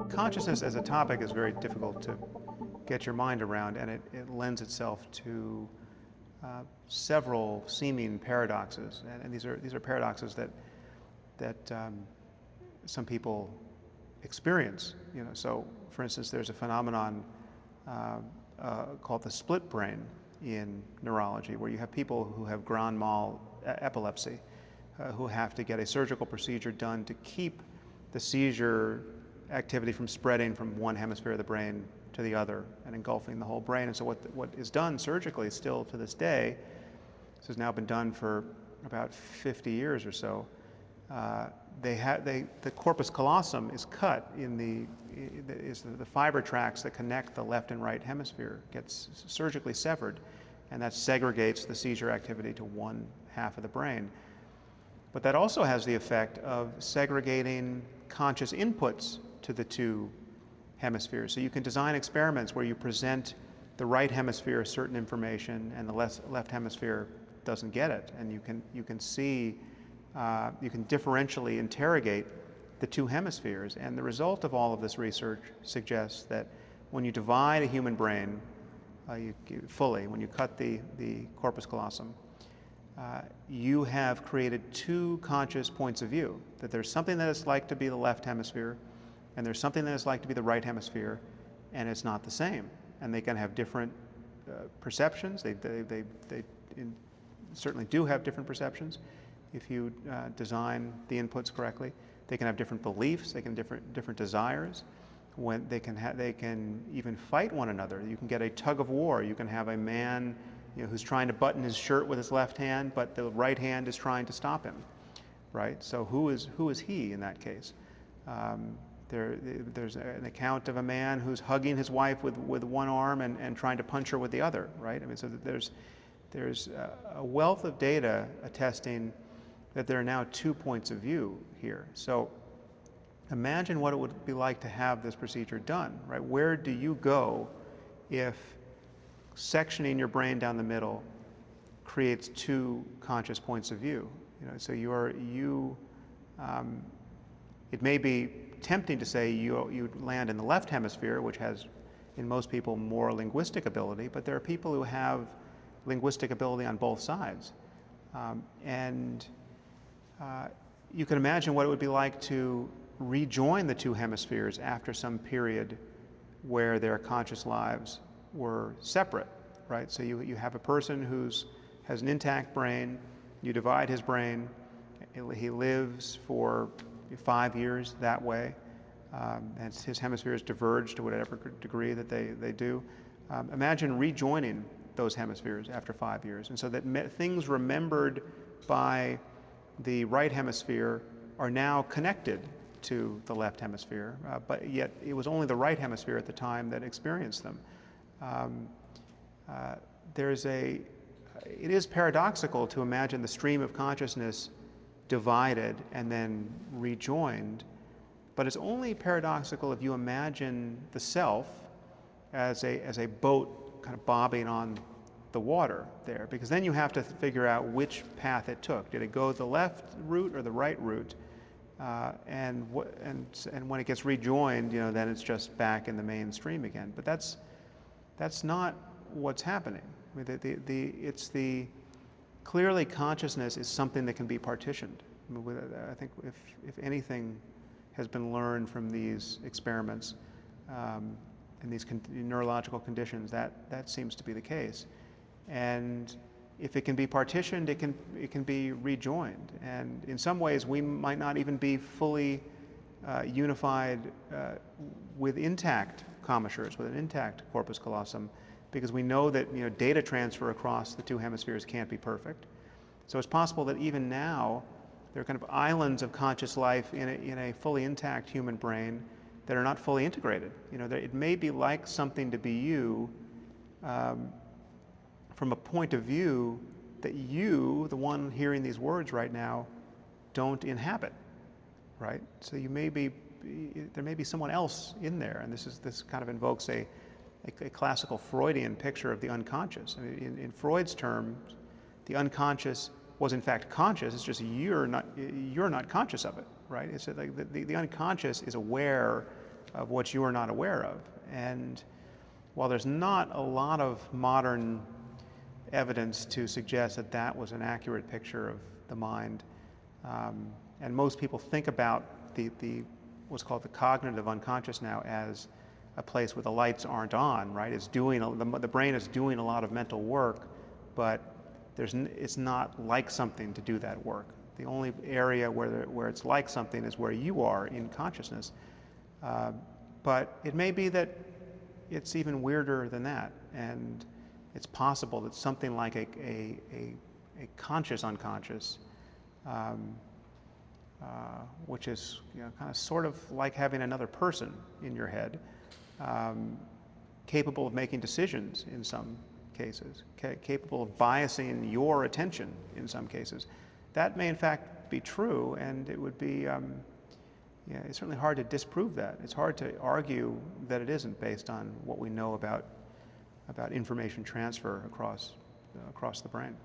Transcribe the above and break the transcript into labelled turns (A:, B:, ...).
A: Consciousness as a topic is very difficult to get your mind around, and it lends itself to several seeming paradoxes, and these are paradoxes that some people experience. So for instance, there's a phenomenon called the split brain in neurology, where you have people who have grand mal epilepsy, who have to get a surgical procedure done to keep the seizure activity from spreading from one hemisphere of the brain to the other and engulfing the whole brain. And so what is done surgically still to this day, this has now been done for about 50 years or so, the corpus callosum is cut in the fiber tracts that connect the left and right hemisphere gets surgically severed, and that segregates the seizure activity to one half of the brain. But that also has the effect of segregating conscious inputs to the two hemispheres. So you can design experiments where you present the right hemisphere certain information and the left hemisphere doesn't get it, and you can see, you can differentially interrogate the two hemispheres. And the result of all of this research suggests that when you divide a human brain fully, when you cut the corpus callosum, you have created two conscious points of view, that there's something that it's like to be the left hemisphere, and there's something that it's like to be the right hemisphere, and it's not the same. And they can have different perceptions. They certainly do have different perceptions if you design the inputs correctly. They can have different beliefs. They can have different desires. When they can even fight one another. You can get a tug of war. You can have a man who's trying to button his shirt with his left hand, but the right hand is trying to stop him, right? So who is he in that case? There's an account of a man who's hugging his wife with one arm and trying to punch her with the other, right? I mean, so there's a wealth of data attesting that there are now two points of view here. So imagine what it would be like to have this procedure done, right? Where do you go if sectioning your brain down the middle creates two conscious points of view? So it may be tempting to say you land in the left hemisphere, which has, in most people, more linguistic ability, but there are people who have linguistic ability on both sides. You can imagine what it would be like to rejoin the two hemispheres after some period where their conscious lives were separate, right? So you have a person who has an intact brain, you divide his brain, he lives for 5 years that way, and his hemispheres diverge to whatever degree that they do. Imagine rejoining those hemispheres after 5 years, and so that things remembered by the right hemisphere are now connected to the left hemisphere, but yet it was only the right hemisphere at the time that experienced them. It is paradoxical to imagine the stream of consciousness divided and then rejoined, but it's only paradoxical if you imagine the self as a boat kind of bobbing on the water there, because then you have to figure out which path it took. Did it go the left route or the right route? And when it gets rejoined, then it's just back in the mainstream again. But that's not what's happening. I mean, clearly consciousness is something that can be partitioned. I think if anything has been learned from these experiments and these neurological conditions, that seems to be the case. And if it can be partitioned, it can be rejoined. And in some ways, we might not even be fully unified with intact commissures, with an intact corpus callosum, because we know that data transfer across the two hemispheres can't be perfect. So it's possible that even now there are kind of islands of conscious life in a fully intact human brain that are not fully integrated. It may be like something to be you from a point of view that you, the one hearing these words right now, don't inhabit, right? So there may be someone else in there, and this kind of invokes a classical Freudian picture of the unconscious. I mean, in Freud's terms, the unconscious was in fact conscious. It's just you're not conscious of it, right? It's like the unconscious is aware of what you are not aware of. And while there's not a lot of modern evidence to suggest that that was an accurate picture of the mind, and most people think about the what's called the cognitive unconscious now as a place where the lights aren't on, right? It's doing the brain is doing a lot of mental work, but it's not like something to do that work. The only area where it's like something is where you are in consciousness. But it may be that it's even weirder than that, and it's possible that something like a conscious unconscious, which is kind of sort of like having another person in your head, capable of making decisions in some cases, capable of biasing your attention in some cases. That may in fact be true, and it would be, it's certainly hard to disprove that. It's hard to argue that it isn't based on what we know about information transfer across the brain.